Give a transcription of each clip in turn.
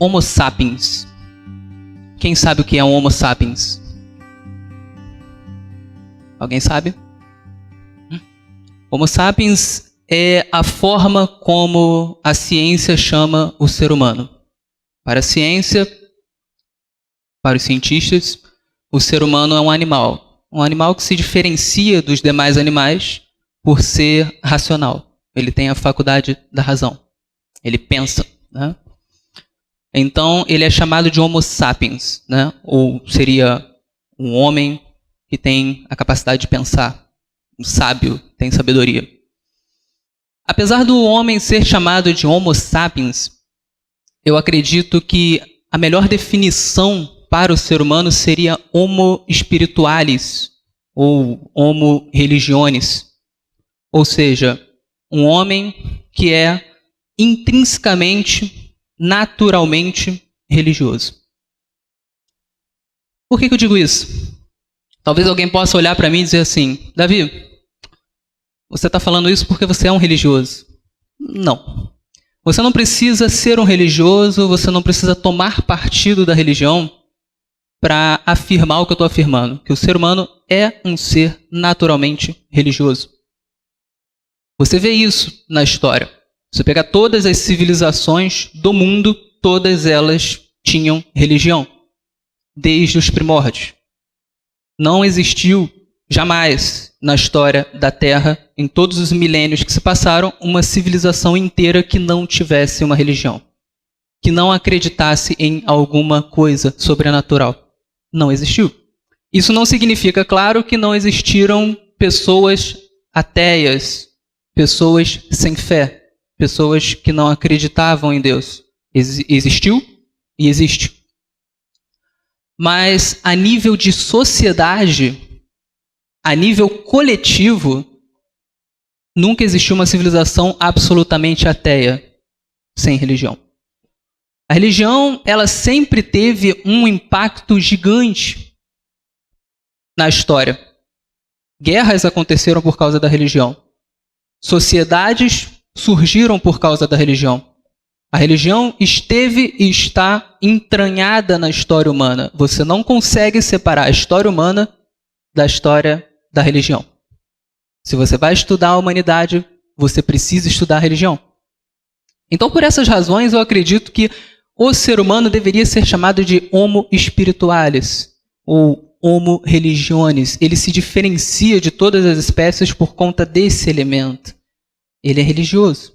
Homo sapiens. Quem sabe o que é um Homo sapiens? Alguém sabe? Homo sapiens é a forma como a ciência chama o ser humano. Para a ciência, para os cientistas, o ser humano é um animal. Um animal que se diferencia dos demais animais por ser racional. Ele tem a faculdade da razão. Ele pensa, né? Então, ele é chamado de Homo sapiens, né? Ou seria um homem que tem a capacidade de pensar, um sábio, tem sabedoria. Apesar do homem ser chamado de Homo sapiens, eu acredito que a melhor definição para o ser humano seria Homo spiritualis, ou Homo religionis. Ou seja, um homem que é intrinsecamente, naturalmente religioso. Por que eu digo isso? Talvez alguém possa olhar para mim e dizer assim: Davi, você está falando isso porque você é um religioso. Não. Você não precisa ser um religioso, você não precisa tomar partido da religião para afirmar o que eu estou afirmando, que o ser humano é um ser naturalmente religioso. Você vê isso na história. Você pega todas as civilizações do mundo, todas elas tinham religião, desde os primórdios. Não existiu jamais na história da Terra, em todos os milênios que se passaram, uma civilização inteira que não tivesse uma religião, que não acreditasse em alguma coisa sobrenatural. Não existiu. Isso não significa, claro, que não existiram pessoas ateias, pessoas sem fé, pessoas que não acreditavam em Deus. Existiu e existe. Mas a nível de sociedade, a nível coletivo, nunca existiu uma civilização absolutamente ateia, sem religião. A religião, ela sempre teve um impacto gigante na história. Guerras aconteceram por causa da religião. Sociedades surgiram por causa da religião. A religião esteve e está entranhada na história humana. Você não consegue separar a história humana da história da religião. Se você vai estudar a humanidade, você precisa estudar a religião. Então, por essas razões, eu acredito que o ser humano deveria ser chamado de Homo spiritualis, ou Homo religionis. Ele se diferencia de todas as espécies por conta desse elemento. Ele é religioso.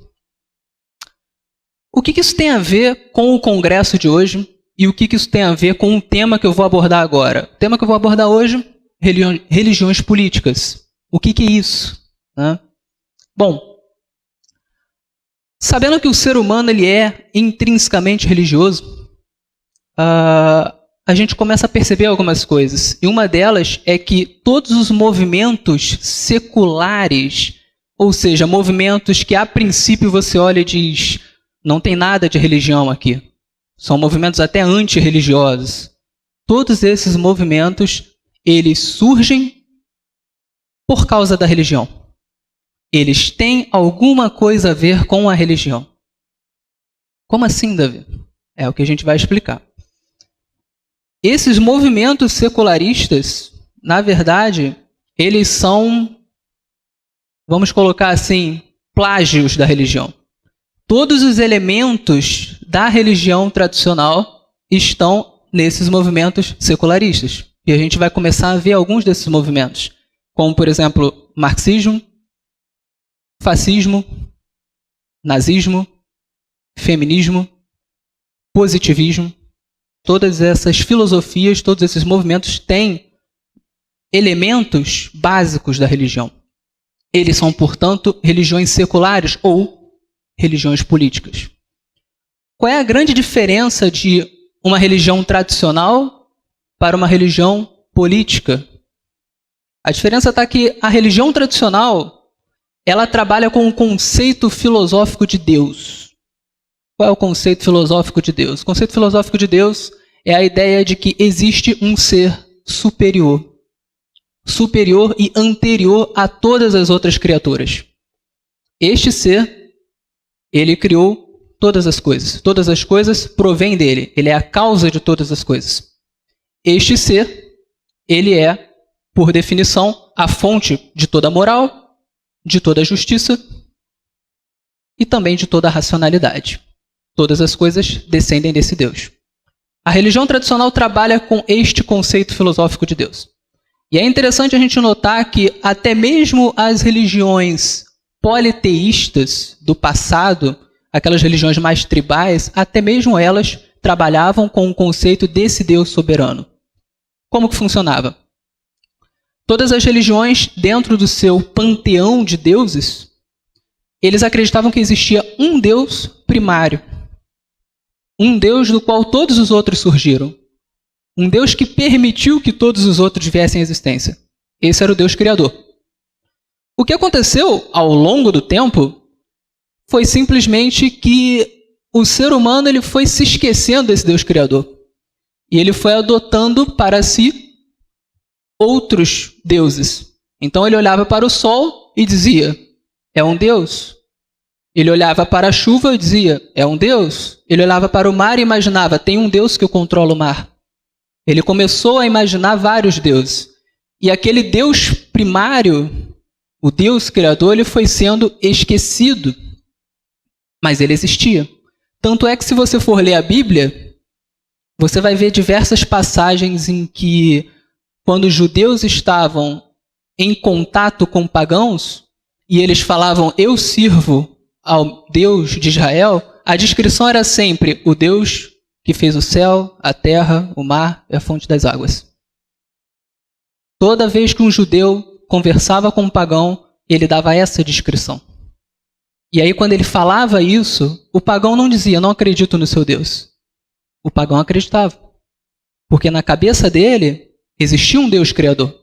O que isso tem a ver com o congresso de hoje e o que isso tem a ver com o tema que eu vou abordar agora? O tema que eu vou abordar hoje, religiões políticas. O que é isso? Bom, sabendo que o ser humano ele é intrinsecamente religioso, a gente começa a perceber algumas coisas. E uma delas é que todos os movimentos seculares, ou seja, movimentos que a princípio você olha e diz: não tem nada de religião aqui. São movimentos até antirreligiosos. Todos esses movimentos, eles surgem por causa da religião. Eles têm alguma coisa a ver com a religião. Como assim, Davi? É o que a gente vai explicar. Esses movimentos secularistas, na verdade, eles são, vamos colocar assim, plágios da religião. Todos os elementos da religião tradicional estão nesses movimentos secularistas. E a gente vai começar a ver alguns desses movimentos, como, por exemplo, marxismo, fascismo, nazismo, feminismo, positivismo. Todas essas filosofias, todos esses movimentos têm elementos básicos da religião. Eles são, portanto, religiões seculares ou religiões políticas. Qual é a grande diferença de uma religião tradicional para uma religião política? A diferença está que a religião tradicional, ela trabalha com o conceito filosófico de Deus. Qual é o conceito filosófico de Deus? O conceito filosófico de Deus é a ideia de que existe um ser superior. Superior e anterior a todas as outras criaturas. Este ser, ele criou todas as coisas. Todas as coisas provêm dele. Ele é a causa de todas as coisas. Este ser, ele é, por definição, a fonte de toda moral, de toda justiça e também de toda racionalidade. Todas as coisas descendem desse Deus. A religião tradicional trabalha com este conceito filosófico de Deus. E é interessante a gente notar que até mesmo as religiões politeístas do passado, aquelas religiões mais tribais, até mesmo elas trabalhavam com o conceito desse Deus soberano. Como que funcionava? Todas as religiões, dentro do seu panteão de deuses, eles acreditavam que existia um Deus primário. Um Deus do qual todos os outros surgiram. Um Deus que permitiu que todos os outros viessem à existência. Esse era o Deus criador. O que aconteceu ao longo do tempo foi simplesmente que o ser humano ele foi se esquecendo desse Deus criador. E ele foi adotando para si outros deuses. Então ele olhava para o sol e dizia, é um Deus. Ele olhava para a chuva e dizia, é um Deus. Ele olhava para o mar e imaginava, tem um Deus que controla o mar. Ele começou a imaginar vários deuses. E aquele Deus primário, o Deus criador, ele foi sendo esquecido. Mas ele existia. Tanto é que se você for ler a Bíblia, você vai ver diversas passagens em que, quando os judeus estavam em contato com pagãos, e eles falavam, eu sirvo ao Deus de Israel, a descrição era sempre o Deus que fez o céu, a terra, o mar e a fonte das águas. Toda vez que um judeu conversava com um pagão, ele dava essa descrição. E aí, quando ele falava isso, o pagão não dizia, não acredito no seu Deus. O pagão acreditava. Porque na cabeça dele, existia um Deus criador.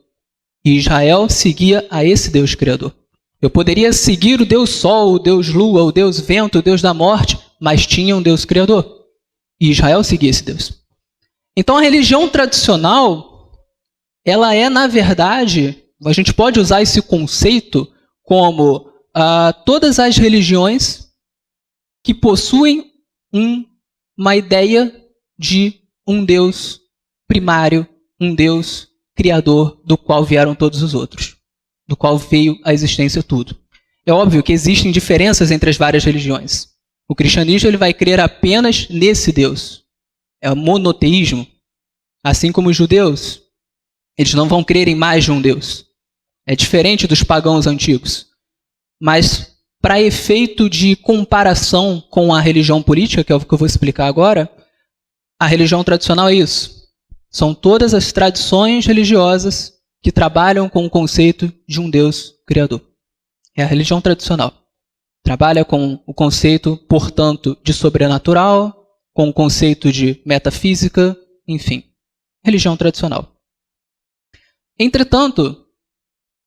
E Israel seguia a esse Deus criador. Eu poderia seguir o Deus Sol, o Deus Lua, o Deus Vento, o Deus da Morte, mas tinha um Deus criador. E Israel seguia esse Deus. Então a religião tradicional, ela é, na verdade, a gente pode usar esse conceito como todas as religiões que possuem uma ideia de um Deus primário, um Deus criador, do qual vieram todos os outros, do qual veio a existência tudo. É óbvio que existem diferenças entre as várias religiões. O cristianismo ele vai crer apenas nesse Deus. É o monoteísmo. Assim como os judeus, eles não vão crer em mais de um Deus. É diferente dos pagãos antigos. Mas, para efeito de comparação com a religião política, que é o que eu vou explicar agora, a religião tradicional é isso. São todas as tradições religiosas que trabalham com o conceito de um Deus criador. É a religião tradicional. Trabalha com o conceito, portanto, de sobrenatural, com o conceito de metafísica, enfim. Religião tradicional. Entretanto,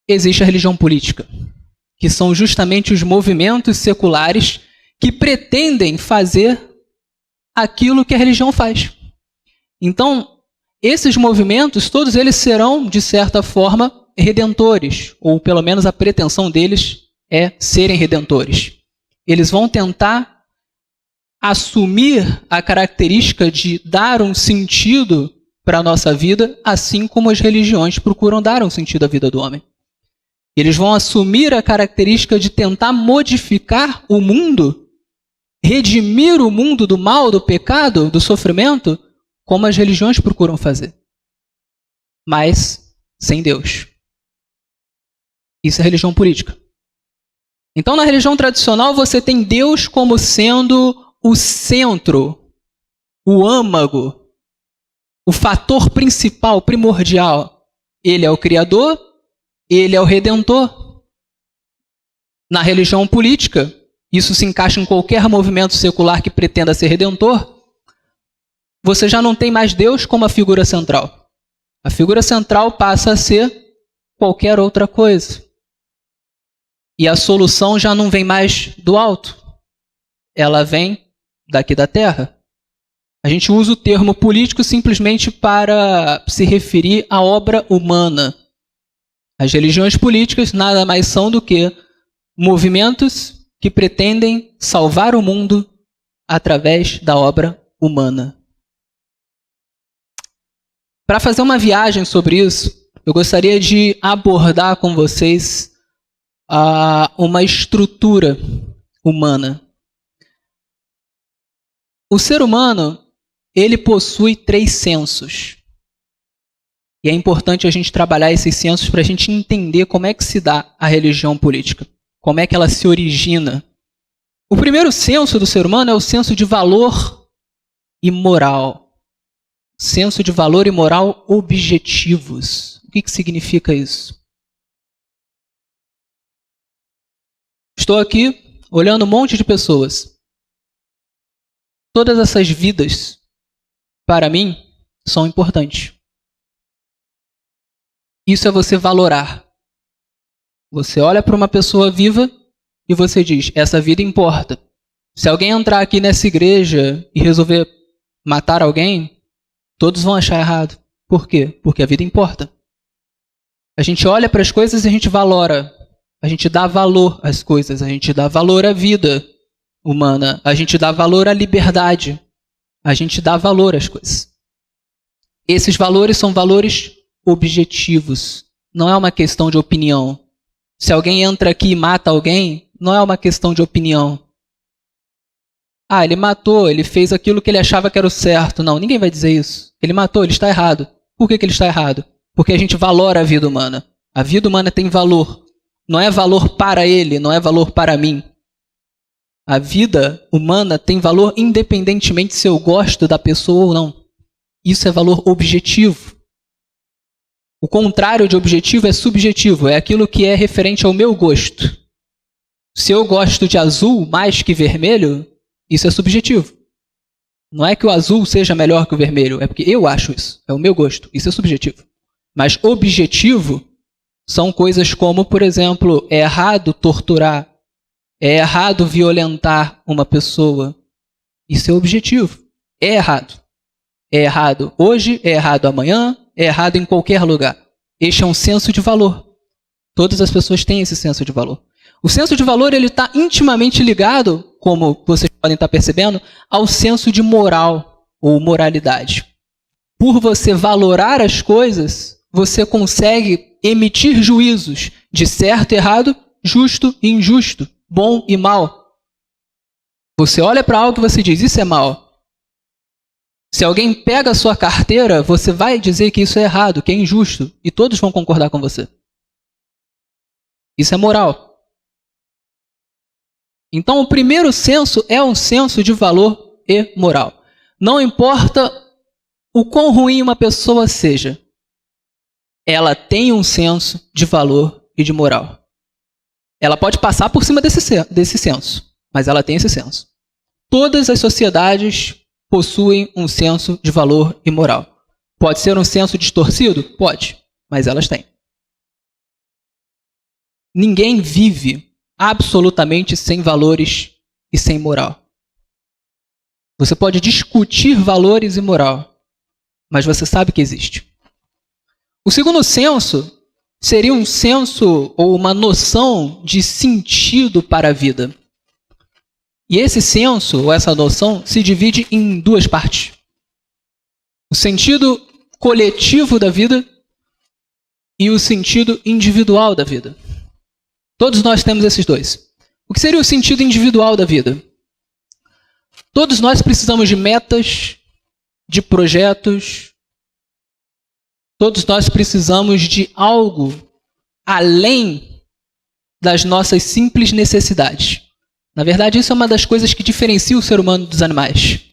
existe a religião política, que são justamente os movimentos seculares que pretendem fazer aquilo que a religião faz. Então, esses movimentos, todos eles serão, de certa forma, redentores, ou pelo menos a pretensão deles é serem redentores. Eles vão tentar assumir a característica de dar um sentido para a nossa vida, assim como as religiões procuram dar um sentido à vida do homem. Eles vão assumir a característica de tentar modificar o mundo, redimir o mundo do mal, do pecado, do sofrimento, como as religiões procuram fazer. Mas sem Deus. Isso é religião política. Então, na religião tradicional, você tem Deus como sendo o centro, o âmago, o fator principal, primordial. Ele é o Criador, ele é o Redentor. Na religião política, isso se encaixa em qualquer movimento secular que pretenda ser redentor, você já não tem mais Deus como a figura central. A figura central passa a ser qualquer outra coisa. E a solução já não vem mais do alto. Ela vem daqui da terra. A gente usa o termo político simplesmente para se referir à obra humana. As religiões políticas nada mais são do que movimentos que pretendem salvar o mundo através da obra humana. Para fazer uma viagem sobre isso, eu gostaria de abordar com vocês uma estrutura humana. O ser humano, ele possui 3 sensos. E é importante a gente trabalhar esses sensos para a gente entender como é que se dá a religião política. Como é que ela se origina. O primeiro senso do ser humano é o senso de valor e moral. Senso de valor e moral objetivos. O que significa isso? Estou aqui olhando um monte de pessoas. Todas essas vidas, para mim, são importantes. Isso é você valorar. Você olha para uma pessoa viva e você diz, essa vida importa. Se alguém entrar aqui nessa igreja e resolver matar alguém, todos vão achar errado. Por quê? Porque a vida importa. A gente olha para as coisas e a gente valora. A gente dá valor às coisas. A gente dá valor à vida humana. A gente dá valor à liberdade. A gente dá valor às coisas. Esses valores são valores objetivos. Não é uma questão de opinião. Se alguém entra aqui e mata alguém, não é uma questão de opinião. Ah, ele matou, ele fez aquilo que ele achava que era o certo. Não, ninguém vai dizer isso. Ele matou, ele está errado. Por que ele está errado? Porque a gente valora a vida humana. A vida humana tem valor. Não é valor para ele, não é valor para mim. A vida humana tem valor independentemente se eu gosto da pessoa ou não. Isso é valor objetivo. O contrário de objetivo é subjetivo, é aquilo que é referente ao meu gosto. Se eu gosto de azul mais que vermelho, isso é subjetivo. Não é que o azul seja melhor que o vermelho, é porque eu acho isso, é o meu gosto, isso é subjetivo. Mas objetivo são coisas como, por exemplo, é errado torturar, é errado violentar uma pessoa. Isso é objetivo. É errado. É errado hoje, é errado amanhã, é errado em qualquer lugar. Este é um senso de valor. Todas as pessoas têm esse senso de valor. O senso de valor ele está intimamente ligado, como vocês podem estar percebendo, ao senso de moral ou moralidade. Por você valorar as coisas, você consegue emitir juízos de certo e errado, justo e injusto, bom e mal. Você olha para algo e você diz, isso é mal. Se alguém pega a sua carteira, você vai dizer que isso é errado, que é injusto, e todos vão concordar com você. Isso é moral. Então, o primeiro senso é um senso de valor e moral. Não importa o quão ruim uma pessoa seja, ela tem um senso de valor e de moral. Ela pode passar por cima desse senso, mas ela tem esse senso. Todas as sociedades possuem um senso de valor e moral. Pode ser um senso distorcido? Pode, mas elas têm. Ninguém vive absolutamente sem valores e sem moral. Você pode discutir valores e moral, mas você sabe que existe. O segundo senso seria um senso ou uma noção de sentido para a vida. E esse senso, ou essa noção, se divide em 2 partes. O sentido coletivo da vida e o sentido individual da vida. Todos nós temos esses 2. O que seria o sentido individual da vida? Todos nós precisamos de metas, de projetos. Todos nós precisamos de algo além das nossas simples necessidades. Na verdade, isso é uma das coisas que diferencia o ser humano dos animais.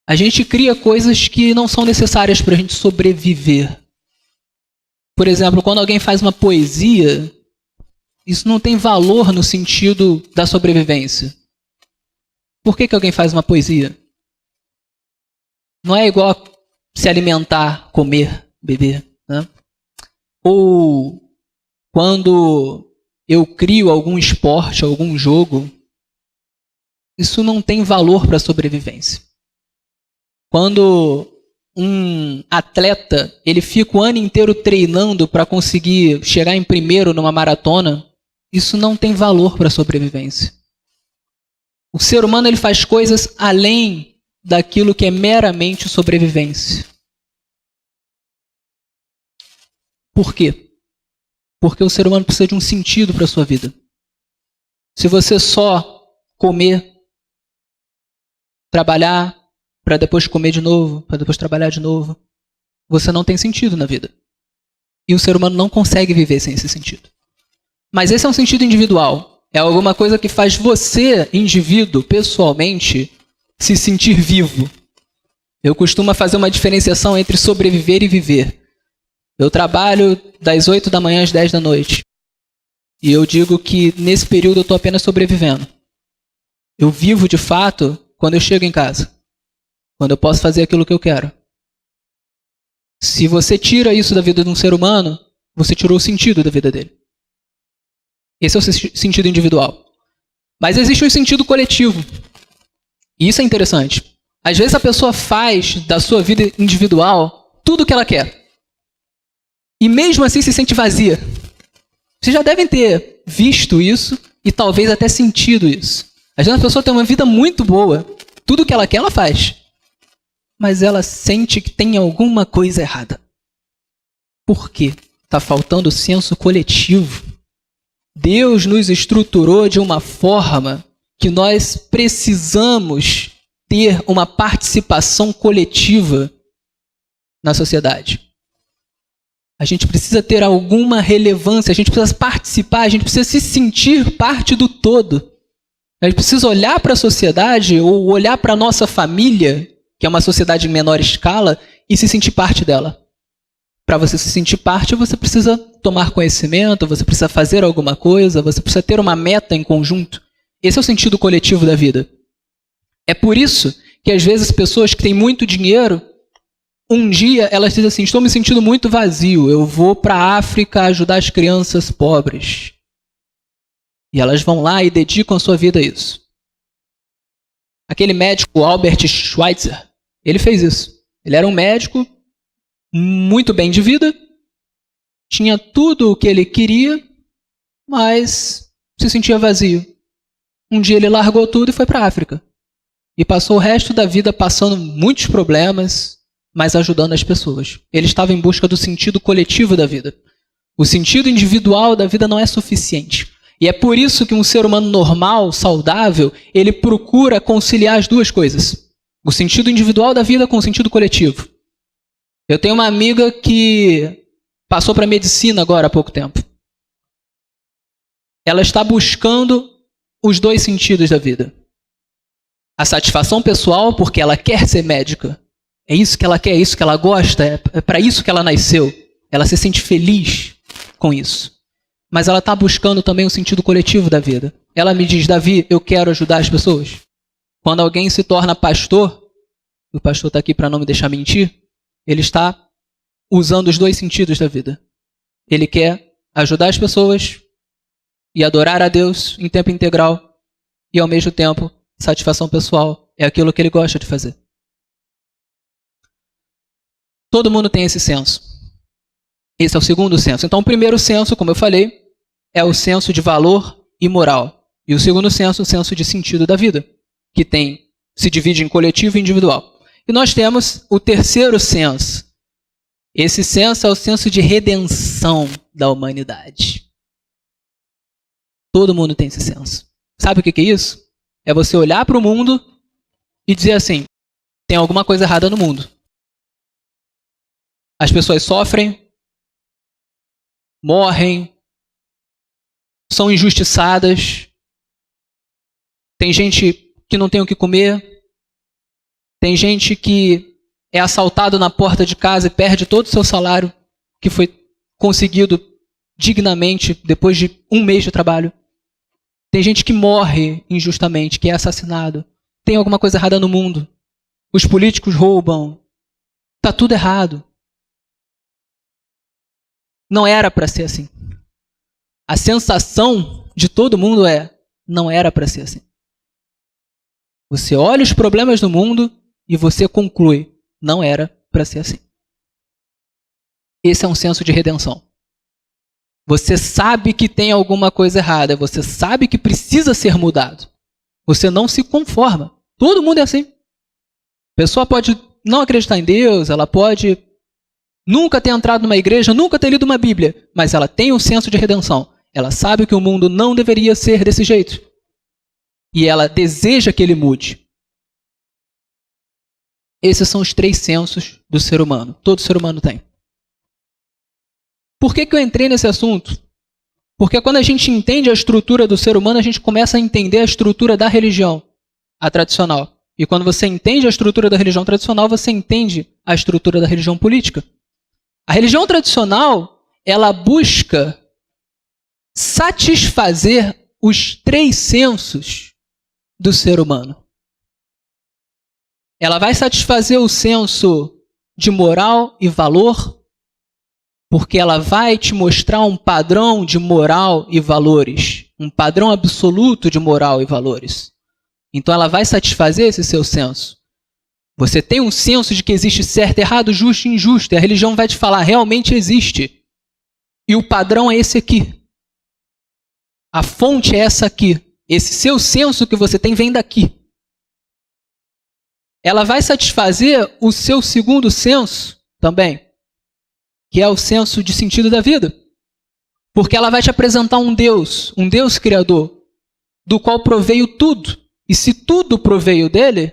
A gente cria coisas que não são necessárias para a gente sobreviver. Por exemplo, quando alguém faz uma poesia, isso não tem valor no sentido da sobrevivência. Por que alguém faz uma poesia? Não é igual a se alimentar, comer, beber, né? Ou quando eu crio algum esporte, algum jogo, isso não tem valor para a sobrevivência. Quando um atleta ele fica o ano inteiro treinando para conseguir chegar em primeiro numa maratona, isso não tem valor para a sobrevivência. O ser humano ele faz coisas além daquilo que é meramente sobrevivência. Por quê? Porque o ser humano precisa de um sentido para a sua vida. Se você só comer, trabalhar, para depois comer de novo, para depois trabalhar de novo, você não tem sentido na vida. E o ser humano não consegue viver sem esse sentido. Mas esse é um sentido individual. É alguma coisa que faz você, indivíduo, pessoalmente, se sentir vivo. Eu costumo fazer uma diferenciação entre sobreviver e viver. Eu trabalho das 8 da manhã às 10 da noite. E eu digo que nesse período eu estou apenas sobrevivendo. Eu vivo de fato quando eu chego em casa. Quando eu posso fazer aquilo que eu quero. Se você tira isso da vida de um ser humano, você tirou o sentido da vida dele. Esse é o sentido individual. Mas existe o sentido coletivo. E isso é interessante. Às vezes a pessoa faz da sua vida individual tudo o que ela quer. E mesmo assim se sente vazia. Vocês já devem ter visto isso e talvez até sentido isso. Às vezes a pessoa tem uma vida muito boa. Tudo o que ela quer, ela faz. Mas ela sente que tem alguma coisa errada. Por quê? Está faltando o senso coletivo. Deus nos estruturou de uma forma que nós precisamos ter uma participação coletiva na sociedade. A gente precisa ter alguma relevância, a gente precisa participar, a gente precisa se sentir parte do todo. A gente precisa olhar para a sociedade ou olhar para a nossa família, que é uma sociedade em menor escala, e se sentir parte dela. Para você se sentir parte, você precisa tomar conhecimento, você precisa fazer alguma coisa, você precisa ter uma meta em conjunto. Esse é o sentido coletivo da vida. É por isso que às vezes pessoas que têm muito dinheiro, um dia elas dizem assim, estou me sentindo muito vazio, eu vou para a África ajudar as crianças pobres. E elas vão lá e dedicam a sua vida a isso. Aquele médico Albert Schweitzer, ele fez isso. Ele era um médico muito bem de vida, tinha tudo o que ele queria, mas se sentia vazio. Um dia ele largou tudo e foi para a África. E passou o resto da vida passando muitos problemas, mas ajudando as pessoas. Ele estava em busca do sentido coletivo da vida. O sentido individual da vida não é suficiente. E é por isso que um ser humano normal, saudável, ele procura conciliar as duas coisas. O sentido individual da vida com o sentido coletivo. Eu tenho uma amiga que passou para medicina agora há pouco tempo. Ela está buscando os dois sentidos da vida. A satisfação pessoal, porque ela quer ser médica. É isso que ela quer, é isso que ela gosta, é para isso que ela nasceu. Ela se sente feliz com isso. Mas ela está buscando também o sentido coletivo da vida. Ela me diz, Davi, eu quero ajudar as pessoas. Quando alguém se torna pastor, o pastor está aqui para não me deixar mentir, ele está usando os dois sentidos da vida. Ele quer ajudar as pessoas e adorar a Deus em tempo integral e, ao mesmo tempo, satisfação pessoal é aquilo que ele gosta de fazer. Todo mundo tem esse senso. Esse é o segundo senso. Então, o primeiro senso, como eu falei, é o senso de valor e moral. E o segundo senso, o senso de sentido da vida, que se divide em coletivo e individual. E nós temos o terceiro senso. Esse senso é o senso de redenção da humanidade. Todo mundo tem esse senso. Sabe o que é isso? É você olhar para o mundo e dizer assim, tem alguma coisa errada no mundo. As pessoas sofrem, morrem, são injustiçadas, tem gente que não tem o que comer, tem gente que é assaltado na porta de casa e perde todo o seu salário, que foi conseguido dignamente depois de um mês de trabalho. Tem gente que morre injustamente, que é assassinado. Tem alguma coisa errada no mundo. Os políticos roubam. Está tudo errado. Não era para ser assim. A sensação de todo mundo não era para ser assim. Você olha os problemas do mundo e você conclui, não era para ser assim. Esse é um senso de redenção. Você sabe que tem alguma coisa errada, você sabe que precisa ser mudado. Você não se conforma. Todo mundo é assim. A pessoa pode não acreditar em Deus, ela pode nunca ter entrado numa igreja, nunca ter lido uma Bíblia, mas ela tem um senso de redenção. Ela sabe que o mundo não deveria ser desse jeito. E ela deseja que ele mude. Esses são os 3 sensos do ser humano. Todo ser humano tem. Por que eu entrei nesse assunto? Porque quando a gente entende a estrutura do ser humano, a gente começa a entender a estrutura da religião, a tradicional. E quando você entende a estrutura da religião tradicional, você entende a estrutura da religião política. A religião tradicional, ela busca satisfazer os 3 sensos do ser humano. Ela vai satisfazer o senso de moral e valor, porque ela vai te mostrar um padrão de moral e valores, um padrão absoluto de moral e valores. Então ela vai satisfazer esse seu senso. Você tem um senso de que existe certo, errado, justo e injusto, e a religião vai te falar, realmente existe. E o padrão é esse aqui. A fonte é essa aqui. Esse seu senso que você tem vem daqui. Ela vai satisfazer o seu segundo senso também, que é o senso de sentido da vida. Porque ela vai te apresentar um Deus criador, do qual proveio tudo. E se tudo proveio dele,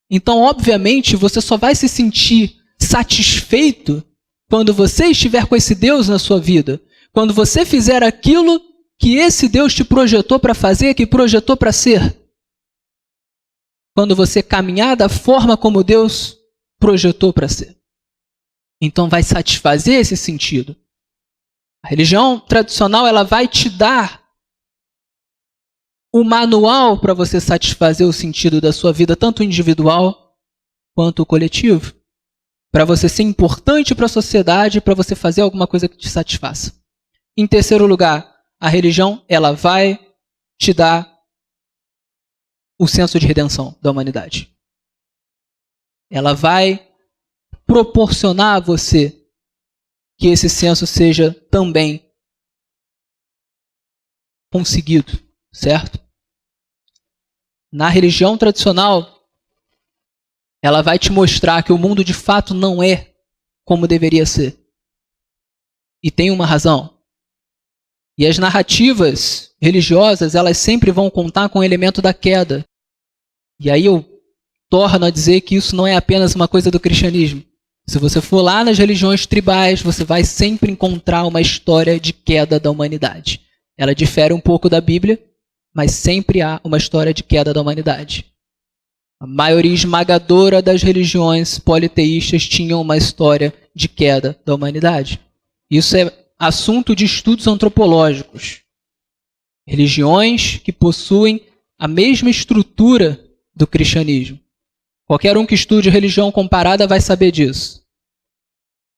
então, obviamente, você só vai se sentir satisfeito quando você estiver com esse Deus na sua vida. Quando você fizer aquilo que esse Deus te projetou para fazer, que projetou para ser. Quando você caminhar da forma como Deus projetou para ser. Então vai satisfazer esse sentido. A religião tradicional, ela vai te dar o manual para você satisfazer o sentido da sua vida, tanto individual quanto coletivo. Para você ser importante para a sociedade, para você fazer alguma coisa que te satisfaça. Em terceiro lugar, a religião, ela vai te dar o senso de redenção da humanidade. Ela vai proporcionar a você que esse senso seja também conseguido, certo? Na religião tradicional, ela vai te mostrar que o mundo de fato não é como deveria ser. E tem uma razão. E as narrativas religiosas, elas sempre vão contar com o elemento da queda. E aí eu torno a dizer que isso não é apenas uma coisa do cristianismo. Se você for lá nas religiões tribais, você vai sempre encontrar uma história de queda da humanidade. Ela difere um pouco da Bíblia, mas sempre há uma história de queda da humanidade. A maioria esmagadora das religiões politeístas tinham uma história de queda da humanidade. Isso é assunto de estudos antropológicos. Religiões que possuem a mesma estrutura do cristianismo. Qualquer um que estude religião comparada vai saber disso.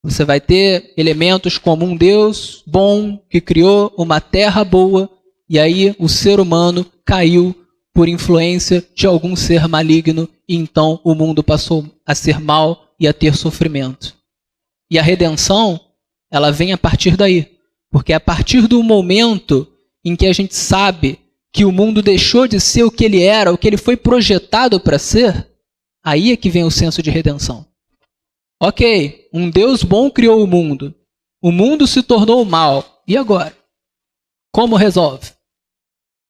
Você vai ter elementos como um Deus bom que criou uma terra boa e aí o ser humano caiu por influência de algum ser maligno e então o mundo passou a ser mal e a ter sofrimento. E a redenção, ela vem a partir daí. Porque é a partir do momento em que a gente sabe que o mundo deixou de ser o que ele era, o que ele foi projetado para ser, aí é que vem o senso de redenção. Ok, um Deus bom criou o mundo se tornou mal, e agora? Como resolve?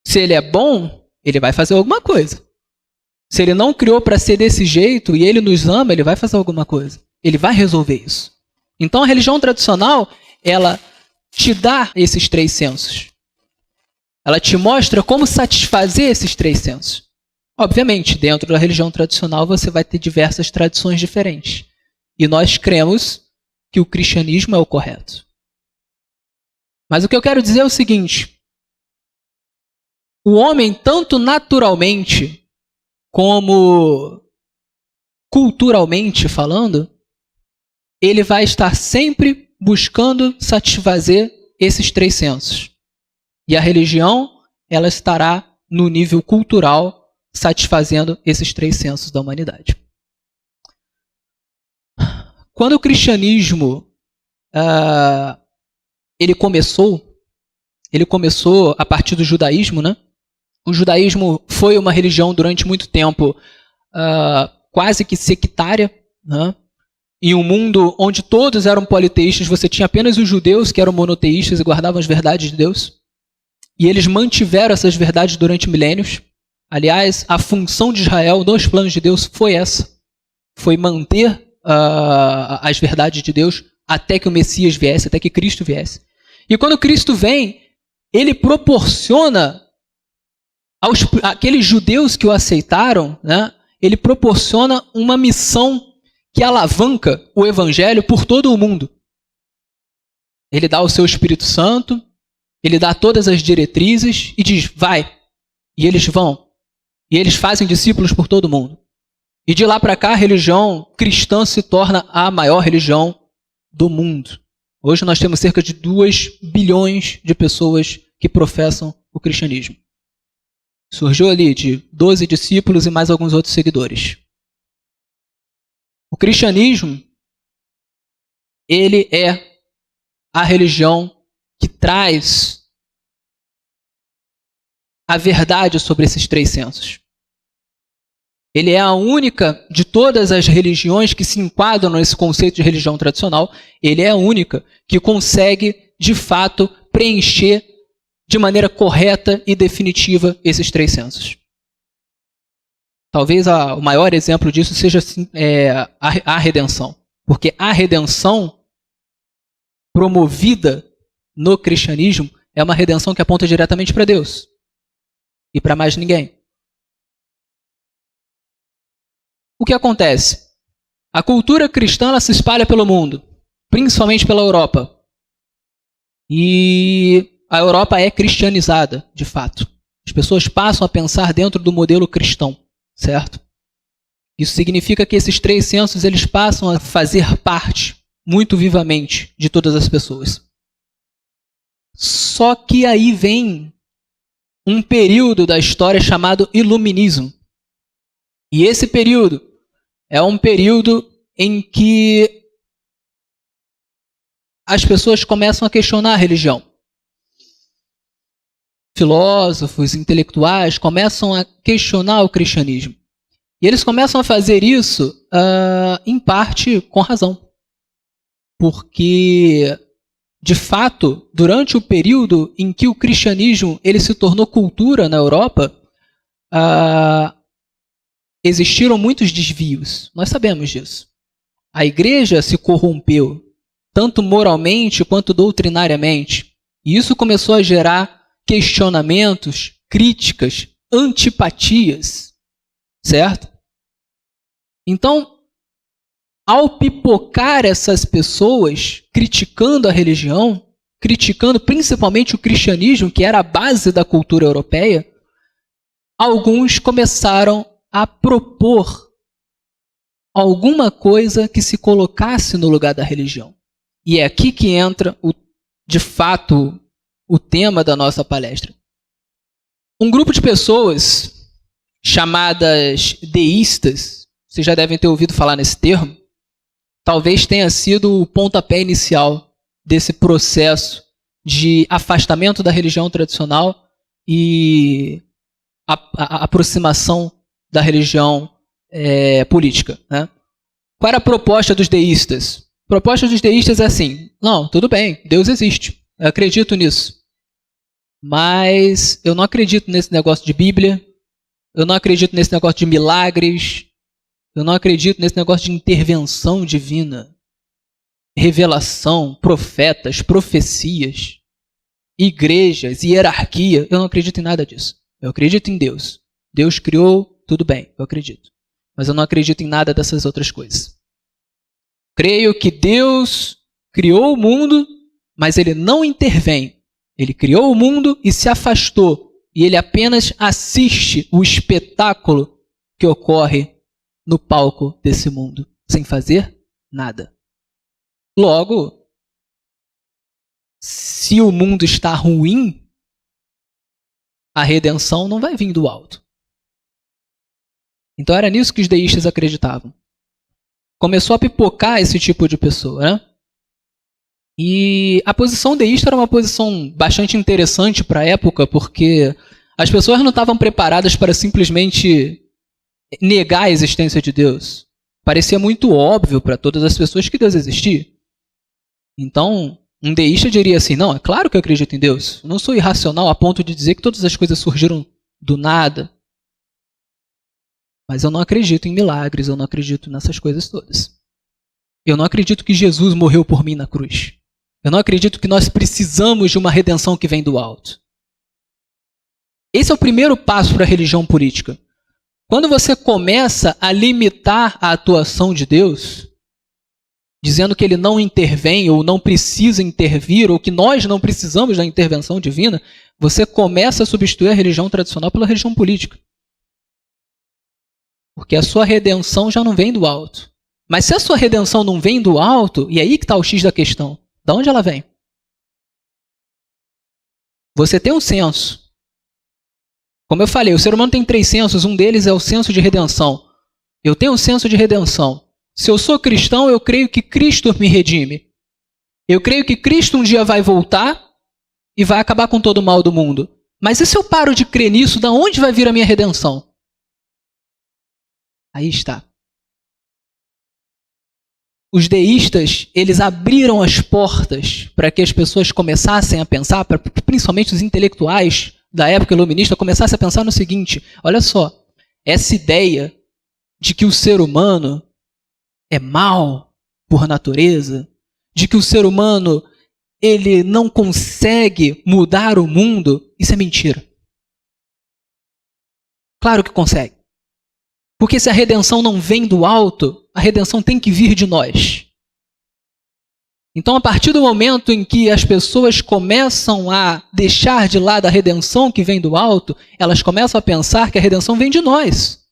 Se ele é bom, ele vai fazer alguma coisa. Se ele não criou para ser desse jeito e ele nos ama, ele vai fazer alguma coisa. Ele vai resolver isso. Então a religião tradicional, ela te dá esses 3 sensos. Ela te mostra como satisfazer esses 3 sensos. Obviamente, dentro da religião tradicional você vai ter diversas tradições diferentes. E nós cremos que o cristianismo é o correto. Mas o que eu quero dizer é o seguinte: o homem, tanto naturalmente como culturalmente falando, ele vai estar sempre buscando satisfazer esses 3 sensos. E a religião, ela estará no nível cultural satisfazendo esses 3 sensos da humanidade. Quando o cristianismo ele começou a partir do judaísmo, né? O judaísmo foi uma religião durante muito tempo quase que sectária, né? Em um mundo onde todos eram politeístas, você tinha apenas os judeus que eram monoteístas e guardavam as verdades de Deus. E eles mantiveram essas verdades durante milênios. Aliás, a função de Israel nos planos de Deus foi essa. Foi manter as verdades de Deus até que o Messias viesse, até que Cristo viesse. E quando Cristo vem, ele proporciona àqueles judeus que o aceitaram, né, ele proporciona uma missão que alavanca o evangelho por todo o mundo. Ele dá o seu Espírito Santo, ele dá todas as diretrizes e diz, vai. E eles vão. E eles fazem discípulos por todo o mundo. E de lá para cá, a religião cristã se torna a maior religião do mundo. Hoje nós temos cerca de 2 bilhões de pessoas que professam o cristianismo. Surgiu ali de 12 discípulos e mais alguns outros seguidores. O cristianismo, ele é a religião que traz a verdade sobre esses 3 censos. Ele é a única de todas as religiões que se enquadram nesse conceito de religião tradicional, ele é a única que consegue, de fato, preencher de maneira correta e definitiva esses 3 censos. Talvez o maior exemplo disso seja a redenção. Porque a redenção promovida no cristianismo é uma redenção que aponta diretamente para Deus. E para mais ninguém. O que acontece? A cultura cristã ela se espalha pelo mundo, principalmente pela Europa. E a Europa é cristianizada, de fato. As pessoas passam a pensar dentro do modelo cristão, certo? Isso significa que esses 3 censos eles passam a fazer parte, muito vivamente, de todas as pessoas. Só que aí vem um período da história chamado Iluminismo. E esse período é um período em que as pessoas começam a questionar a religião. Filósofos, intelectuais começam a questionar o cristianismo. E eles começam a fazer isso, em parte, com razão. Porque, de fato, durante o período em que o cristianismo ele se tornou cultura na Europa, existiram muitos desvios. Nós sabemos disso. A igreja se corrompeu, tanto moralmente quanto doutrinariamente. E isso começou a gerar questionamentos, críticas, antipatias. Certo? Então, ao pipocar essas pessoas criticando a religião, criticando principalmente o cristianismo, que era a base da cultura europeia, alguns começaram a propor alguma coisa que se colocasse no lugar da religião. E é aqui que entra, de fato, o tema da nossa palestra. Um grupo de pessoas chamadas deístas, vocês já devem ter ouvido falar nesse termo, talvez tenha sido o pontapé inicial desse processo de afastamento da religião tradicional e a aproximação da religião política. Né? Qual era a proposta dos deístas? A proposta dos deístas é assim, não, tudo bem, Deus existe, eu acredito nisso, mas eu não acredito nesse negócio de Bíblia, eu não acredito nesse negócio de milagres, eu não acredito nesse negócio de intervenção divina, revelação, profetas, profecias, igrejas, hierarquia. Eu não acredito em nada disso. Eu acredito em Deus. Deus criou, tudo bem, eu acredito. Mas eu não acredito em nada dessas outras coisas. Creio que Deus criou o mundo, mas Ele não intervém. Ele criou o mundo e se afastou. E Ele apenas assiste o espetáculo que ocorre no palco desse mundo, sem fazer nada. Logo, se o mundo está ruim, a redenção não vai vir do alto. Então era nisso que os deístas acreditavam. Começou a pipocar esse tipo de pessoa, né? E a posição deísta era uma posição bastante interessante para a época, porque As pessoas não estavam preparadas para simplesmente negar a existência de Deus. Parecia muito óbvio para todas as pessoas que Deus existia. Então, um deísta diria assim, não, é claro que eu acredito em Deus. Eu não sou irracional a ponto de dizer que todas as coisas surgiram do nada. Mas eu não acredito em milagres, eu não acredito nessas coisas todas. Eu não acredito que Jesus morreu por mim na cruz. Eu não acredito que nós precisamos de uma redenção que vem do alto. Esse é o primeiro passo para a religião política. Quando você começa a limitar a atuação de Deus, dizendo que ele não intervém ou não precisa intervir, ou que nós não precisamos da intervenção divina, você começa a substituir a religião tradicional pela religião política. Porque a sua redenção já não vem do alto. Mas se a sua redenção não vem do alto, e aí que está o X da questão, de onde ela vem? Você tem um senso. Como eu falei, o ser humano tem 3 sensos, um deles é o senso de redenção. Eu tenho um senso de redenção. Se eu sou cristão, eu creio que Cristo me redime. Eu creio que Cristo um dia vai voltar e vai acabar com todo o mal do mundo. Mas e se eu paro de crer nisso, de onde vai vir a minha redenção? Aí está. Os deístas, eles abriram as portas para que as pessoas começassem a pensar, principalmente os intelectuais da época iluminista, começassem a pensar no seguinte, olha só, essa ideia de que o ser humano é mau por natureza, de que o ser humano ele não consegue mudar o mundo, isso é mentira. Claro que consegue. Porque se a redenção não vem do alto, a redenção tem que vir de nós. Então, a partir do momento em que as pessoas começam a deixar de lado a redenção que vem do alto, elas começam a pensar que a redenção vem de nós.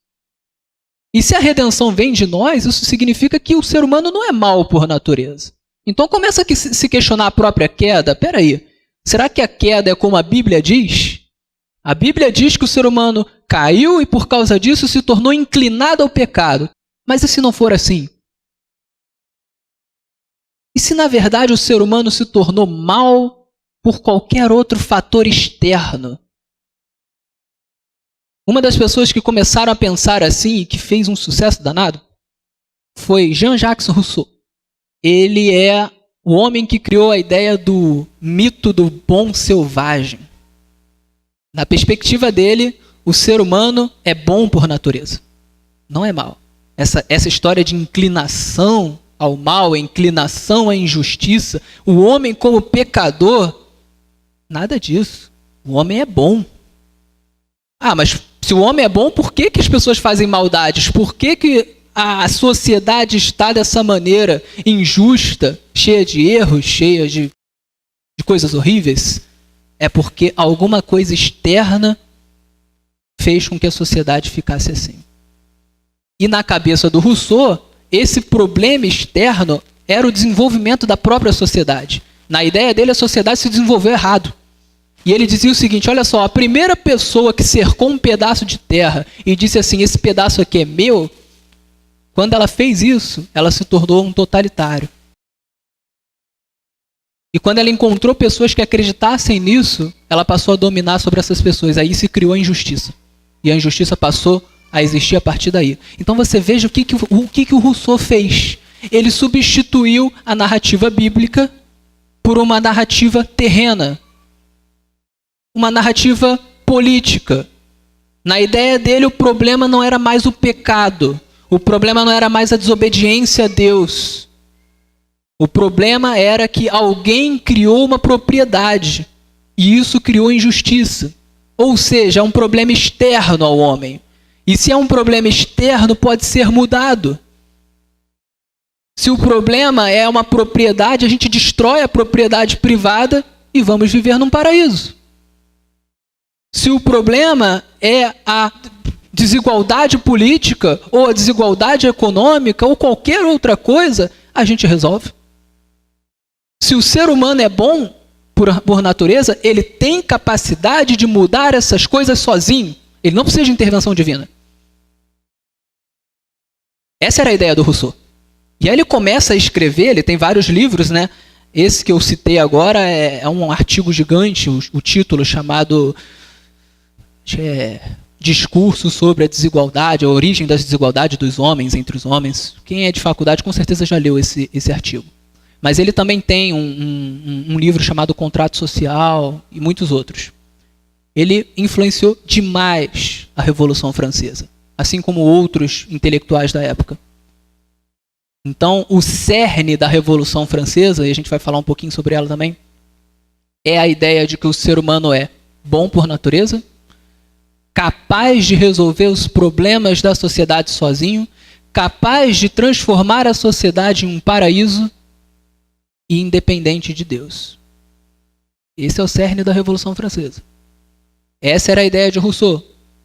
E se a redenção vem de nós, isso significa que o ser humano não é mau por natureza. Então começa a se questionar a própria queda. Peraí, será que a queda é como a Bíblia diz? A Bíblia diz que o ser humano caiu e por causa disso se tornou inclinado ao pecado. Mas e se não for assim? E se na verdade o ser humano se tornou mal por qualquer outro fator externo? Uma das pessoas que começaram a pensar assim e que fez um sucesso danado foi Jean-Jacques Rousseau. Ele é o homem que criou a ideia do mito do bom selvagem. Na perspectiva dele, o ser humano é bom por natureza, não é mal. Essa história de inclinação ao mal, inclinação à injustiça, o homem como pecador, nada disso. O homem é bom. Ah, mas se o homem é bom, por que as pessoas fazem maldades? Por que a sociedade está dessa maneira injusta, cheia de erros, cheia de coisas horríveis? É porque alguma coisa externa fez com que a sociedade ficasse assim. E na cabeça do Rousseau, esse problema externo era o desenvolvimento da própria sociedade. Na ideia dele, a sociedade se desenvolveu errado. E ele dizia o seguinte, olha só, a primeira pessoa que cercou um pedaço de terra e disse assim, esse pedaço aqui é meu, quando ela fez isso, ela se tornou um totalitário. E quando ela encontrou pessoas que acreditassem nisso, ela passou a dominar sobre essas pessoas. Aí se criou a injustiça. E a injustiça passou a existir a partir daí. Então você veja o que o Rousseau fez. Ele substituiu a narrativa bíblica por uma narrativa terrena. Uma narrativa política. Na ideia dele, o problema não era mais o pecado. O problema não era mais a desobediência a Deus. O problema era que alguém criou uma propriedade. E isso criou injustiça. Ou seja, é um problema externo ao homem. E se é um problema externo, pode ser mudado. Se o problema é uma propriedade, a gente destrói a propriedade privada e vamos viver num paraíso. Se o problema é a desigualdade política ou a desigualdade econômica ou qualquer outra coisa, a gente resolve. Se o ser humano é bom por natureza, ele tem capacidade de mudar essas coisas sozinho. Ele não precisa de intervenção divina. Essa era a ideia do Rousseau. E aí ele começa a escrever, ele tem vários livros, né? Esse que eu citei agora é um artigo gigante, o título chamado discurso sobre a desigualdade, a origem das desigualdades dos homens entre os homens. Quem é de faculdade com certeza já leu esse artigo. Mas ele também tem um livro chamado Contrato Social e muitos outros. Ele influenciou demais a Revolução Francesa, assim como outros intelectuais da época. Então, o cerne da Revolução Francesa, e a gente vai falar um pouquinho sobre ela também, é a ideia de que o ser humano é bom por natureza, capaz de resolver os problemas da sociedade sozinho, capaz de transformar a sociedade em um paraíso e independente de Deus. Esse é o cerne da Revolução Francesa. Essa era a ideia de Rousseau.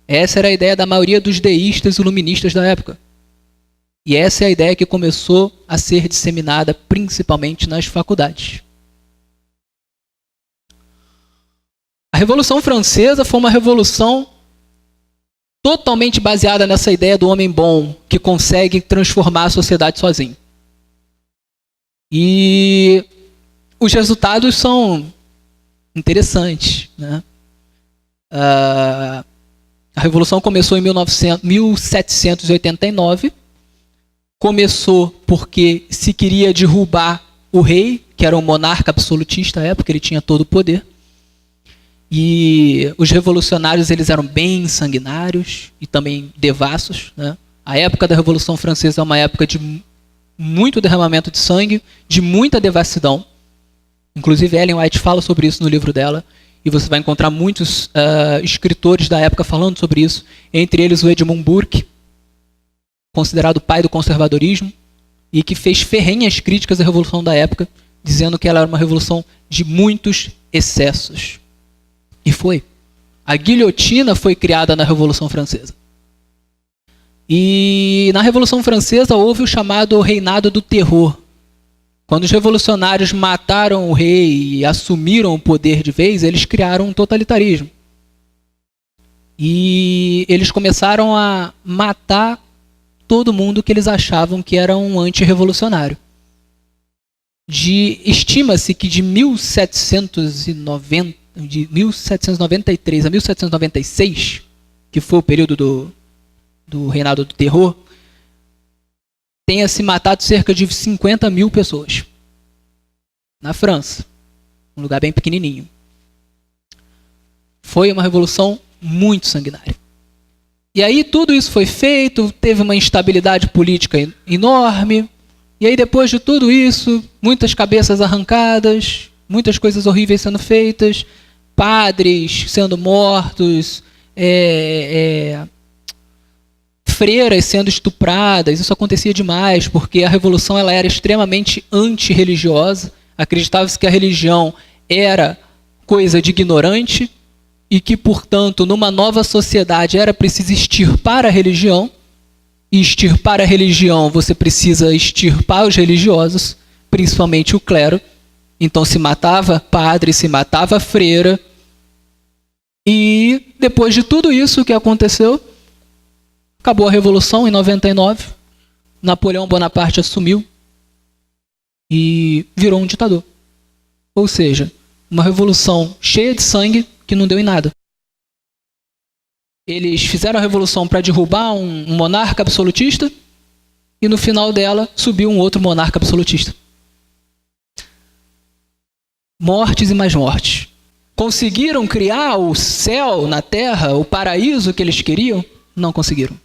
Essa era a ideia da maioria dos deístas e iluministas da época. E essa é a ideia que começou a ser disseminada principalmente nas faculdades. A Revolução Francesa foi uma revolução totalmente baseada nessa ideia do homem bom que consegue transformar a sociedade sozinho. E os resultados são interessantes, né? A Revolução começou em 1789. Começou porque se queria derrubar o rei, que era um monarca absolutista à época, ele tinha todo o poder. E os revolucionários eles eram bem sanguinários e também devassos, né? A época da Revolução Francesa é uma época de muito derramamento de sangue, de muita devassidão. Inclusive Ellen White fala sobre isso no livro dela. E você vai encontrar muitos escritores da época falando sobre isso. Entre eles o Edmund Burke, considerado o pai do conservadorismo, e que fez ferrenhas críticas à Revolução da época, dizendo que ela era uma revolução de muitos excessos. E foi. A guilhotina foi criada na Revolução Francesa. E na Revolução Francesa houve o chamado Reinado do Terror. Quando os revolucionários mataram o rei e assumiram o poder de vez, eles criaram um totalitarismo. E eles começaram a matar todo mundo que eles achavam que era um antirrevolucionário. Estima-se que de 1793 a 1796, que foi o período do Reinado do Terror, tenha se matado cerca de 50 mil pessoas. Na França. Um lugar bem pequenininho. Foi uma revolução muito sanguinária. E aí tudo isso foi feito, teve uma instabilidade política enorme. E aí depois de tudo isso, muitas cabeças arrancadas, muitas coisas horríveis sendo feitas, padres sendo mortos, freiras sendo estupradas. Isso acontecia demais, porque a revolução ela era extremamente antirreligiosa. Acreditava-se que a religião era coisa de ignorante e que, portanto, numa nova sociedade era preciso extirpar a religião. E extirpar a religião, você precisa extirpar os religiosos, principalmente o clero. Então se matava padre, se matava freira. E depois de tudo isso, o que aconteceu? Acabou a Revolução em 99, Napoleão Bonaparte assumiu e virou um ditador. Ou seja, uma revolução cheia de sangue que não deu em nada. Eles fizeram a revolução para derrubar um monarca absolutista e no final dela subiu um outro monarca absolutista. Mortes e mais mortes. Conseguiram criar o céu na terra, o paraíso que eles queriam? Não conseguiram.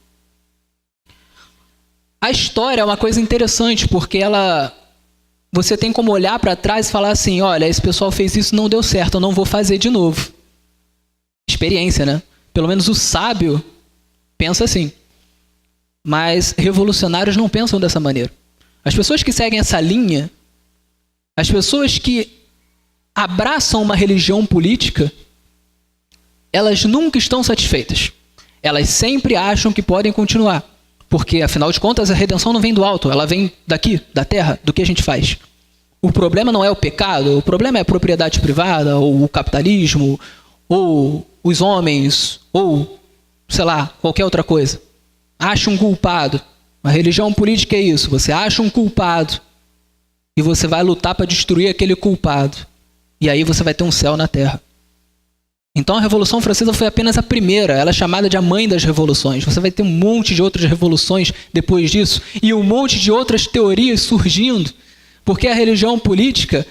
A história é uma coisa interessante, porque você tem como olhar para trás e falar assim, olha, esse pessoal fez isso, não deu certo, eu não vou fazer de novo. Experiência, né? Pelo menos o sábio pensa assim. Mas revolucionários não pensam dessa maneira. As pessoas que seguem essa linha, as pessoas que abraçam uma religião política, elas nunca estão satisfeitas. Elas sempre acham que podem continuar. Porque, afinal de contas, a redenção não vem do alto, ela vem daqui, da terra, do que a gente faz. O problema não é o pecado, o problema é a propriedade privada, ou o capitalismo, ou os homens, ou, sei lá, qualquer outra coisa. Acha um culpado. A religião política é isso, você acha um culpado e você vai lutar para destruir aquele culpado. E aí você vai ter um céu na terra. Então a Revolução Francesa foi apenas a primeira, ela é chamada de a mãe das revoluções. Você vai ter um monte de outras revoluções depois disso e um monte de outras teorias surgindo, porque a religião política,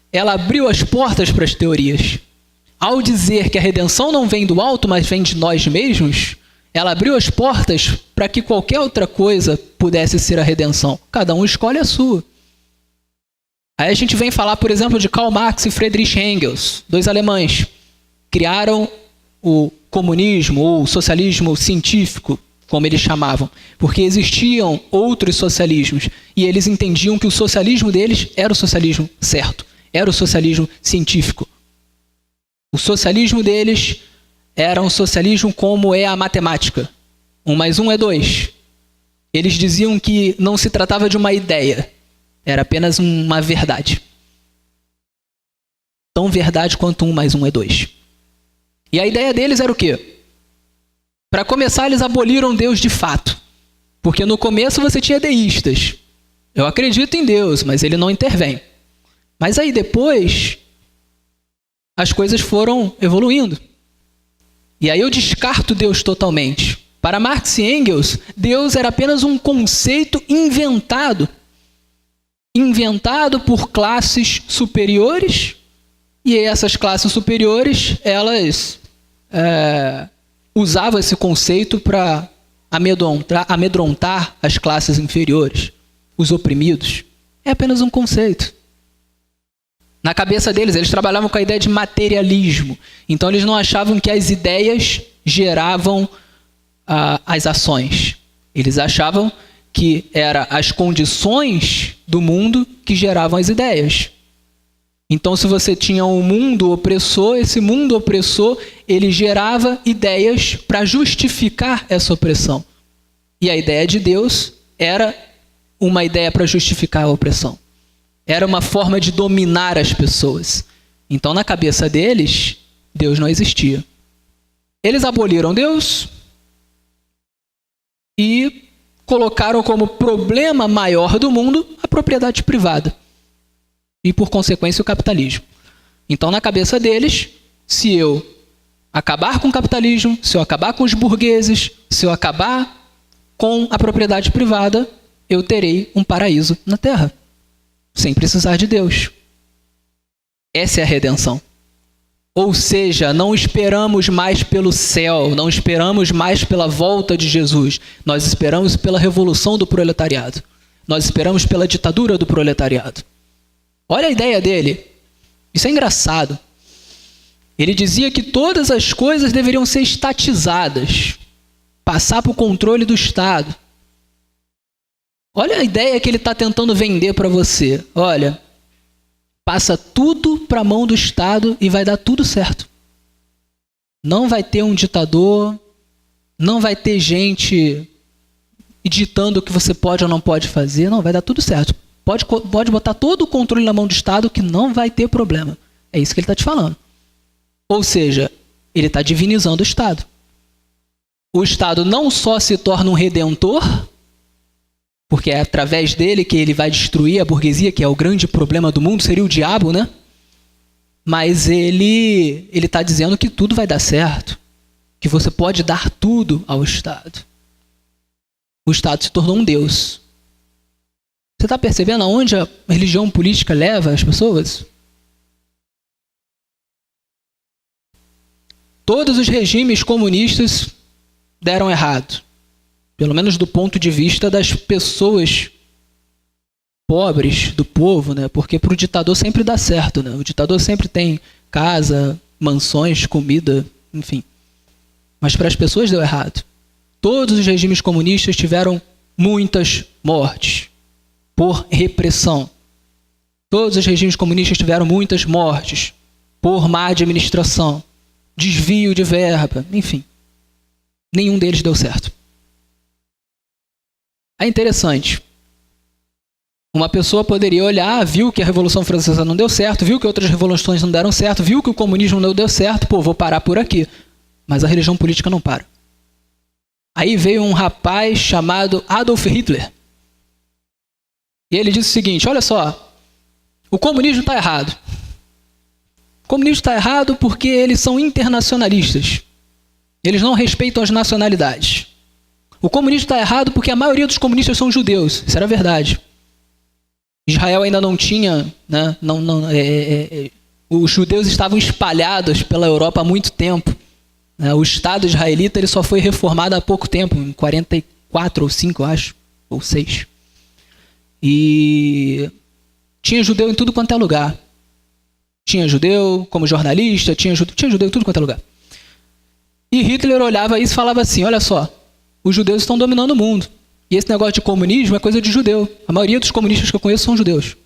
ela abriu as portas para as teorias. Ao dizer que a redenção não vem do alto, mas vem de nós mesmos, ela abriu as portas para que qualquer outra coisa pudesse ser a redenção. Cada um escolhe a sua. Aí a gente vem falar, por exemplo, de Karl Marx e Friedrich Engels, dois alemães. Criaram o comunismo ou o socialismo científico, como eles chamavam, porque existiam outros socialismos e eles entendiam que o socialismo deles era o socialismo certo, era o socialismo científico. O socialismo deles era um socialismo como é a matemática. 1 mais 1 é 2. Eles diziam que não se tratava de uma ideia, era apenas uma verdade. Tão verdade quanto 1 mais 1 é 2. E a ideia deles era o quê? Para começar, eles aboliram Deus de fato. Porque no começo você tinha deístas. Eu acredito em Deus, mas ele não intervém. Mas aí depois, as coisas foram evoluindo. E aí eu descarto Deus totalmente. Para Marx e Engels, Deus era apenas um conceito inventado. Inventado por classes superiores. E essas classes superiores, elas usavam esse conceito para amedrontar as classes inferiores, os oprimidos. É apenas um conceito. Na cabeça deles, eles trabalhavam com a ideia de materialismo. Então, eles não achavam que as ideias geravam as ações. Eles achavam que eram as condições do mundo que geravam as ideias. Então, se você tinha um mundo opressor, esse mundo opressor, ele gerava ideias para justificar essa opressão. E a ideia de Deus era uma ideia para justificar a opressão. Era uma forma de dominar as pessoas. Então, na cabeça deles, Deus não existia. Eles aboliram Deus e colocaram como problema maior do mundo a propriedade privada. E, por consequência, o capitalismo. Então, na cabeça deles, se eu acabar com o capitalismo, se eu acabar com os burgueses, se eu acabar com a propriedade privada, eu terei um paraíso na Terra, sem precisar de Deus. Essa é a redenção. Ou seja, não esperamos mais pelo céu, não esperamos mais pela volta de Jesus. Nós esperamos pela revolução do proletariado. Nós esperamos pela ditadura do proletariado. Olha a ideia dele. Isso é engraçado. Ele dizia que todas as coisas deveriam ser estatizadas, passar para o controle do Estado. Olha a ideia que ele está tentando vender para você. Olha, passa tudo para a mão do Estado e vai dar tudo certo. Não vai ter um ditador, não vai ter gente ditando o que você pode ou não pode fazer. Não, vai dar tudo certo. Pode botar todo o controle na mão do Estado que não vai ter problema. É isso que ele está te falando. Ou seja, ele está divinizando o Estado. O Estado não só se torna um redentor, porque é através dele que ele vai destruir a burguesia, que é o grande problema do mundo, seria o diabo, né? Mas ele está dizendo que tudo vai dar certo, que você pode dar tudo ao Estado. O Estado se tornou um Deus. Você está percebendo aonde a religião política leva as pessoas? Todos os regimes comunistas deram errado. Pelo menos do ponto de vista das pessoas pobres, do povo, né? Porque para o ditador sempre dá certo, né? O ditador sempre tem casa, mansões, comida, enfim. Mas para as pessoas deu errado. Todos os regimes comunistas tiveram muitas mortes por repressão. Todos os regimes comunistas tiveram muitas mortes por má administração, desvio de verba, enfim. Nenhum deles deu certo. É interessante. Uma pessoa poderia olhar, viu que a Revolução Francesa não deu certo, viu que outras revoluções não deram certo, viu que o comunismo não deu certo, pô, vou parar por aqui. Mas a religião política não para. Aí veio um rapaz chamado Adolf Hitler. E ele disse o seguinte, olha só, o comunismo está errado. O comunismo está errado porque eles são internacionalistas. Eles não respeitam as nacionalidades. O comunismo está errado porque a maioria dos comunistas são judeus. Isso era verdade. Israel ainda não tinha, né, os judeus estavam espalhados pela Europa há muito tempo. O Estado israelita ele só foi reformado há pouco tempo, em 44 ou 5, eu acho, ou 6. E tinha judeu em tudo quanto é lugar. Tinha judeu como jornalista, tinha judeu em tudo quanto é lugar. E Hitler olhava isso e falava assim, olha só, os judeus estão dominando o mundo. E esse negócio de comunismo é coisa de judeu. A maioria dos comunistas que eu conheço são judeus.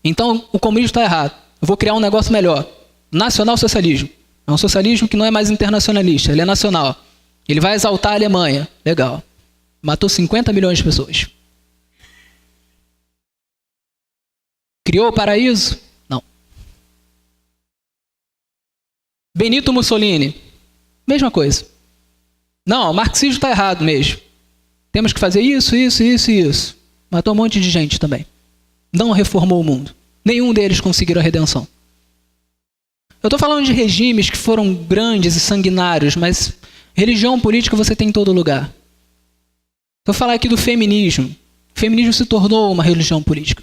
Então, o comunismo está errado. Eu vou criar um negócio melhor. Nacional-socialismo. É um socialismo que não é mais internacionalista, ele é nacional. Ele vai exaltar a Alemanha. Legal. Matou 50 milhões de pessoas. Criou o paraíso? Não. Benito Mussolini? Mesma coisa. Não, o marxismo está errado mesmo. Temos que fazer isso, isso, isso e isso. Matou um monte de gente também. Não reformou o mundo. Nenhum deles conseguiram a redenção. Eu estou falando de regimes que foram grandes e sanguinários, mas religião política você tem em todo lugar. Vou falar aqui do feminismo. O feminismo se tornou uma religião política.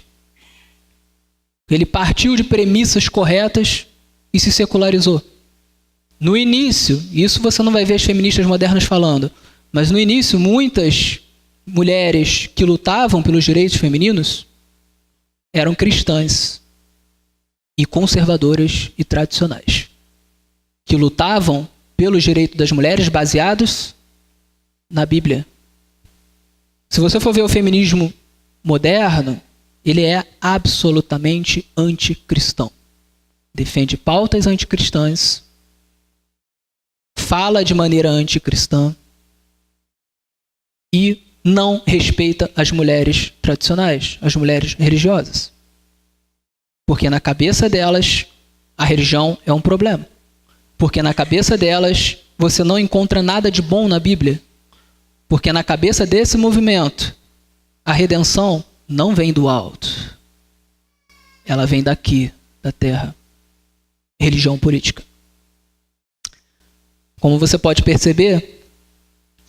Ele partiu de premissas corretas e se secularizou. No início, isso você não vai ver as feministas modernas falando, mas no início muitas mulheres que lutavam pelos direitos femininos eram cristãs e conservadoras e tradicionais, que lutavam pelos direitos das mulheres baseados na Bíblia. Se você for ver o feminismo moderno, ele é absolutamente anticristão. Defende pautas anticristãs, fala de maneira anticristã e não respeita as mulheres tradicionais, as mulheres religiosas. Porque na cabeça delas, a religião é um problema. Porque na cabeça delas, você não encontra nada de bom na Bíblia. Porque na cabeça desse movimento, a redenção não vem do alto. Ela vem daqui, da terra. Religião política. Como você pode perceber,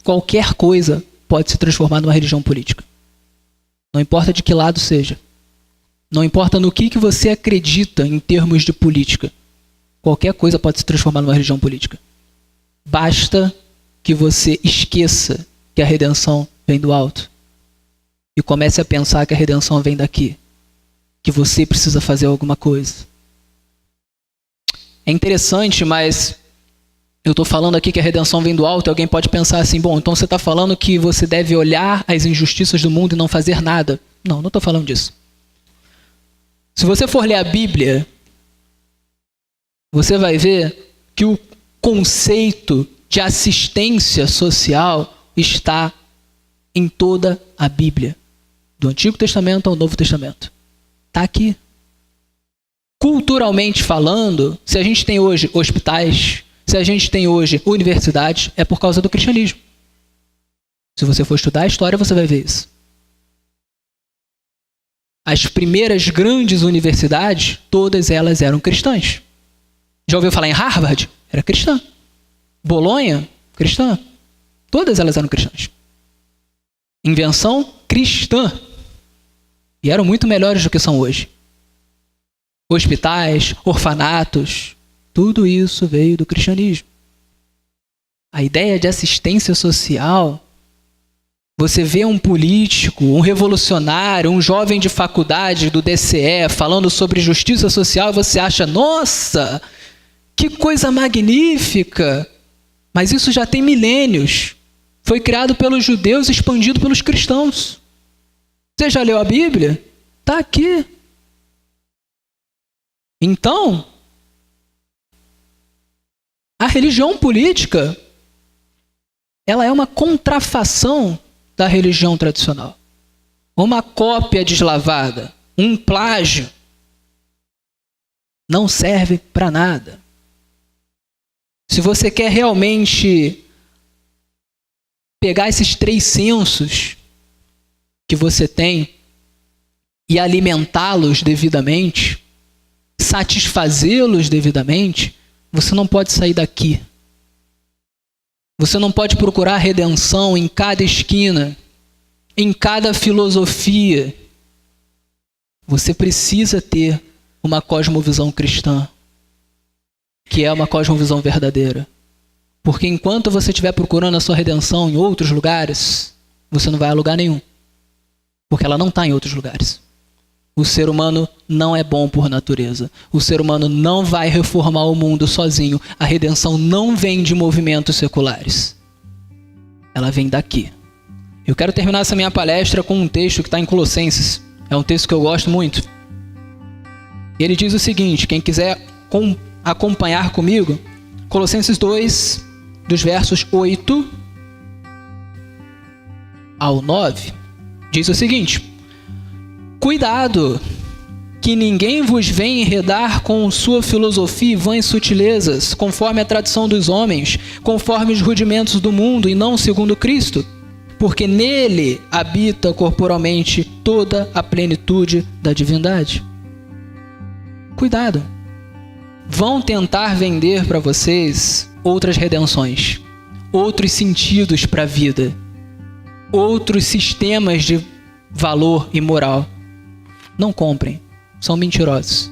qualquer coisa pode se transformar numa religião política. Não importa de que lado seja. Não importa no que você acredita em termos de política. Qualquer coisa pode se transformar numa religião política. Basta que você esqueça que a redenção vem do alto e comece a pensar que a redenção vem daqui, que você precisa fazer alguma coisa. É interessante, mas eu estou falando aqui que a redenção vem do alto e alguém pode pensar assim, bom, então você está falando que você deve olhar as injustiças do mundo e não fazer nada. Não, não estou falando disso. Se você for ler a Bíblia, você vai ver que o conceito de assistência social está em toda a Bíblia. Do Antigo Testamento ao Novo Testamento. Está aqui. Culturalmente falando, se a gente tem hoje hospitais, se a gente tem hoje universidades, é por causa do cristianismo. Se você for estudar a história, você vai ver isso. As primeiras grandes universidades, todas elas eram cristãs. Já ouviu falar em Harvard? Era cristã. Bolonha? Cristã. Todas elas eram cristãs. Invenção cristã. E eram muito melhores do que são hoje. Hospitais, orfanatos, tudo isso veio do cristianismo. A ideia de assistência social, você vê um político, um revolucionário, um jovem de faculdade do DCE falando sobre justiça social e você acha, nossa, que coisa magnífica! Mas isso já tem milênios. Foi criado pelos judeus e expandido pelos cristãos. Você já leu a Bíblia? Está aqui. Então, a religião política, ela é uma contrafação da religião tradicional. Uma cópia deslavada, um plágio. Não serve para nada. Se você quer realmente pegar esses 3 sensos que você tem e alimentá-los devidamente, satisfazê-los devidamente, você não pode sair daqui. Você não pode procurar redenção em cada esquina, em cada filosofia. Você precisa ter uma cosmovisão cristã, que é uma cosmovisão verdadeira. Porque enquanto você estiver procurando a sua redenção em outros lugares, você não vai a lugar nenhum. Porque ela não está em outros lugares. O ser humano não é bom por natureza. O ser humano não vai reformar o mundo sozinho. A redenção não vem de movimentos seculares. Ela vem daqui. Eu quero terminar essa minha palestra com um texto que está em Colossenses. É um texto que eu gosto muito. Ele diz o seguinte, quem quiser acompanhar comigo, Colossenses 2, dos versos 8 ao 9, diz o seguinte: cuidado, que ninguém vos venha enredar com sua filosofia e vãs sutilezas, conforme a tradição dos homens, conforme os rudimentos do mundo e não segundo Cristo, porque nele habita corporalmente toda a plenitude da divindade. Cuidado. Vão tentar vender para vocês outras redenções, outros sentidos para a vida, outros sistemas de valor e moral. Não comprem, são mentirosos.